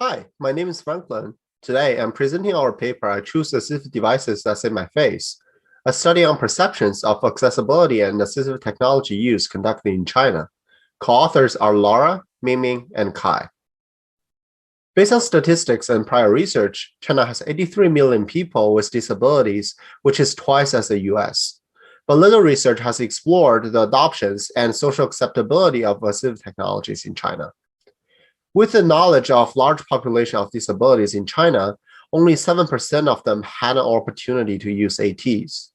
Hi, my name is Franklin. Today, I'm presenting our paper, I Choose Assistive Devices That Save My Face, a study on perceptions of accessibility and assistive technology use conducted in China. Co-authors are Laura, Mingming, and Khai. Based on statistics and prior research, China has 83 million people with disabilities, which is twice as the US. But little research has explored the adoptions and social acceptability of assistive technologies in China. With the knowledge of large population of disabilities in China, only 7% of them had an opportunity to use ATs.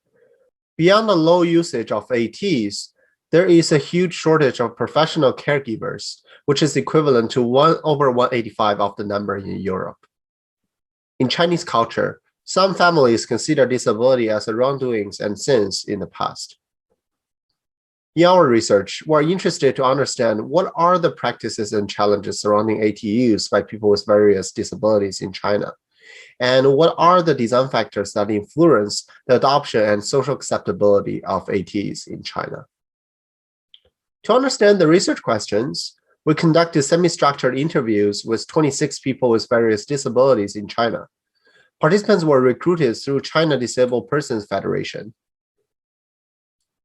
Beyond the low usage of ATs, there is a huge shortage of professional caregivers, which is equivalent to 1/185 of the number in Europe. In Chinese culture, some families consider disability as wrongdoings and sins in the past. In our research, we're interested to understand what are the practices and challenges surrounding AT use by people with various disabilities in China, and what are the design factors that influence the adoption and social acceptability of ATs in China. To understand the research questions, we conducted semi-structured interviews with 26 people with various disabilities in China. Participants were recruited through China Disabled Persons Federation.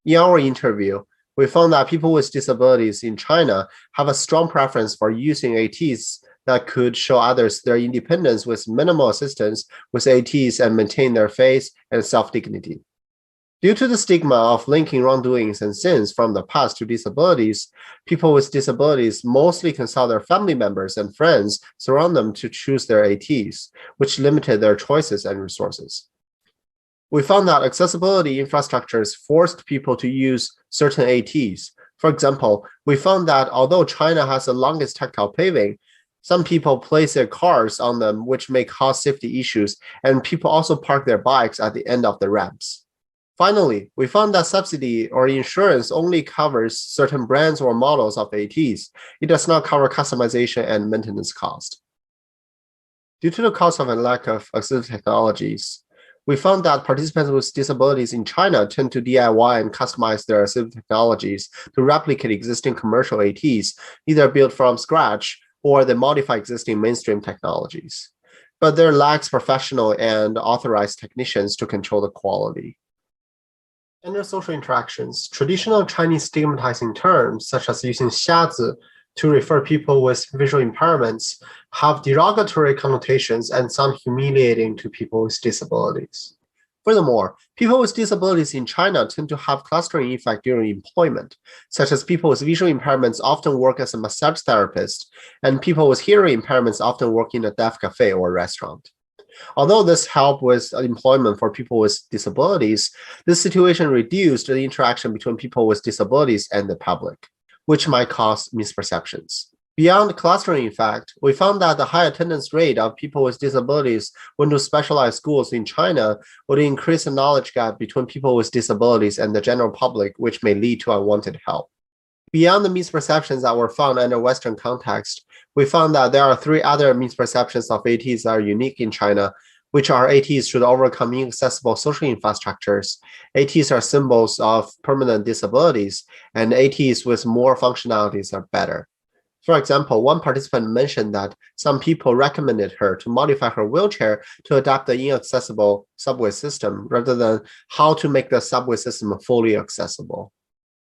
In our interview, we found that people with disabilities in China have a strong preference for using ATs that could show others their independence with minimal assistance with ATs and maintain their face and self-dignity. Due to the stigma of linking wrongdoings and sins from the past to disabilities, people with disabilities mostly consult their family members and friends surround them to choose their ATs, which limited their choices and resources. We found that accessibility infrastructures forced people to use certain ATs. For example, we found that although China has the longest tactile paving, some people place their cars on them, which may cause safety issues, and people also park their bikes at the end of the ramps. Finally, we found that subsidy or insurance only covers certain brands or models of ATs. It does not cover customization and maintenance cost. Due to the cost of a lack of assistive technologies, we found that participants with disabilities in China tend to DIY and customize their assistive technologies to replicate existing commercial ATs, either built from scratch or they modify existing mainstream technologies. But there lacks professional and authorized technicians to control the quality. Under social interactions, traditional Chinese stigmatizing terms, such as using 瞎子 to refer people with visual impairments, have derogatory connotations and sound humiliating to people with disabilities. Furthermore, people with disabilities in China tend to have clustering effect during employment, such as people with visual impairments often work as a massage therapist, and people with hearing impairments often work in a deaf cafe or restaurant. Although this helped with employment for people with disabilities, this situation reduced the interaction between people with disabilities and the public, which might cause misperceptions. Beyond the clustering effect, we found that the high attendance rate of people with disabilities went to specialized schools in China would increase the knowledge gap between people with disabilities and the general public, which may lead to unwanted help. Beyond the misperceptions that were found under Western context, we found that there are 3 other misperceptions of ATs that are unique in China, which are ATs should overcome inaccessible social infrastructures, ATs are symbols of permanent disabilities, and ATs with more functionalities are better. For example, one participant mentioned that some people recommended her to modify her wheelchair to adapt the inaccessible subway system rather than how to make the subway system fully accessible.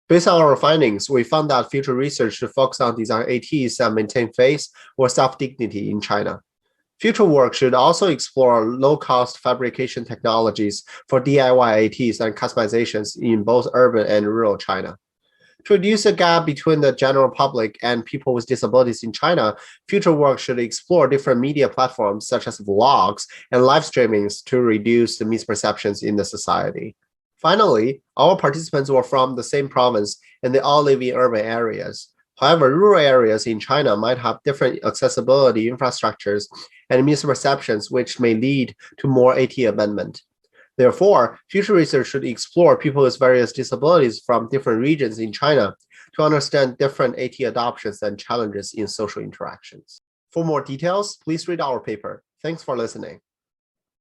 Based on our findings, we found that future research should focus on design ATs that maintain face or self-dignity in China. Future work should also explore low-cost fabrication technologies for DIY ATs and customizations in both urban and rural China. To reduce the gap between the general public and people with disabilities in China, future work should explore different media platforms such as vlogs and live streamings to reduce the misperceptions in the society. Finally, our participants were from the same province and they all live in urban areas. However, rural areas in China might have different accessibility infrastructures and misperceptions which may lead to more AT abandonment. Therefore, future research should explore people with various disabilities from different regions in China to understand different AT adoptions and challenges in social interactions. For more details, please read our paper. Thanks for listening.